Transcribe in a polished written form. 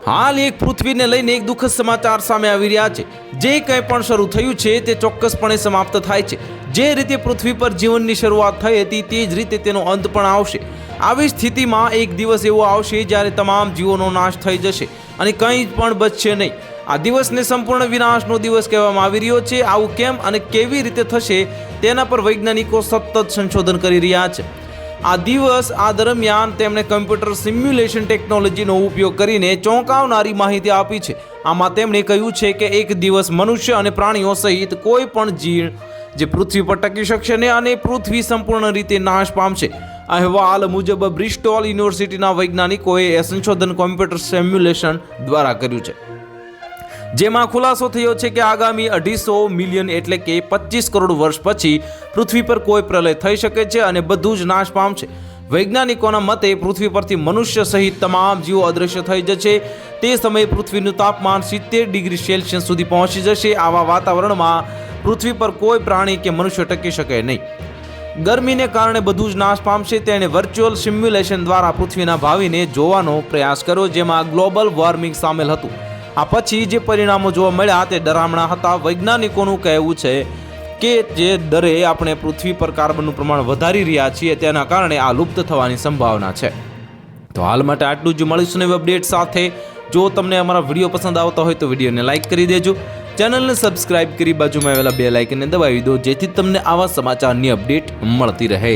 હાલ એક પૃથ્વીને લઈને એક દુઃખદ સમાચાર સામે આવી રહ્યા છે। જે કંઈ પણ શરૂ થયું છે તે ચોક્કસપણે સમાપ્ત થાય છે। જે રીતે પૃથ્વી પર જીવનની શરૂઆત થઈ હતી તે જ રીતે તેનો અંત પણ આવશે। આવી સ્થિતિમાં એક દિવસ એવો આવશે જ્યારે તમામ જીવોનો નાશ થઈ જશે અને કંઈ પણ બચશે નહીં। આ દિવસને સંપૂર્ણ વિનાશનો દિવસ કહેવામાં આવી રહ્યો છે। આવું કેમ અને કેવી રીતે થશે તેના પર વૈજ્ઞાનિકો સતત સંશોધન કરી રહ્યા છે। આ દરમિયાન તેમણે કમ્પ્યુટર સિમ્યુલેશન ટેકનોલોજીનો ઉપયોગ કરીને ચોંકાવનારી માહિતી આપી છે। આમાં તેમણે કહ્યું છે કે એક દિવસ મનુષ્ય અને પ્રાણીઓ સહિત કોઈ પણ જીવ જે પૃથ્વી પર ટકી શકશે ને અને પૃથ્વી સંપૂર્ણ રીતે નાશ પામશે। અહેવાલ મુજબ બ્રિસ્ટોલ યુનિવર્સિટીના વૈજ્ઞાનિકોએ આ સંશોધન કોમ્પ્યુટર સિમ્યુલેશન દ્વારા કર્યું છે, જેમાં ખુલાસો થયો છે કે આગામી 250 મિલિયન એટલે કે 25 કરોડ વર્ષ પછી પૃથ્વી પર કોઈ પ્રલય થઈ શકે છે અને બધું જ નાશ પામશે। વૈજ્ઞાનિકોના મતે પૃથ્વી પરથી મનુષ્ય સહિત તમામ જીવો અદૃશ્ય થઈ જશે। તે સમયે પૃથ્વીનું તાપમાન 70 ડિગ્રી સેલ્સિયસ સુધી પહોંચી જશે। આવા વાતાવરણમાં પૃથ્વી પર કોઈ પ્રાણી કે મનુષ્ય ટકી શકે નહીં। ગરમીને કારણે બધું જ નાશ પામશે। તેણે વર્ચ્યુઅલ સિમ્યુલેશન દ્વારા પૃથ્વીના ભાવિને જોવાનો પ્રયાસ કર્યો, જેમાં ગ્લોબલ વોર્મિંગ સામેલ હતું। આ પછી જે પરિણામો જોવા મળ્યા તે ડરામણા હતા। વૈજ્ઞાનિકોનું કહેવું છે કે જે દરે આપણે પૃથ્વી પર કાર્બનનું પ્રમાણ વધારી રહ્યા છીએ તેના કારણે આ લુપ્ત થવાની સંભાવના છે। તો હાલ માટે આટલું જ। મળીશું નવી અપડેટ સાથે। જો તમને અમારા વિડીયો પસંદ આવતા હોય તો વિડીયોને લાઇક કરી દેજો, ચેનલને સબસ્ક્રાઇબ કરી બાજુમાં આવેલા બેલ આઇકનને દબાવી દો, જેથી તમને આવા સમાચારની અપડેટ મળતી રહે।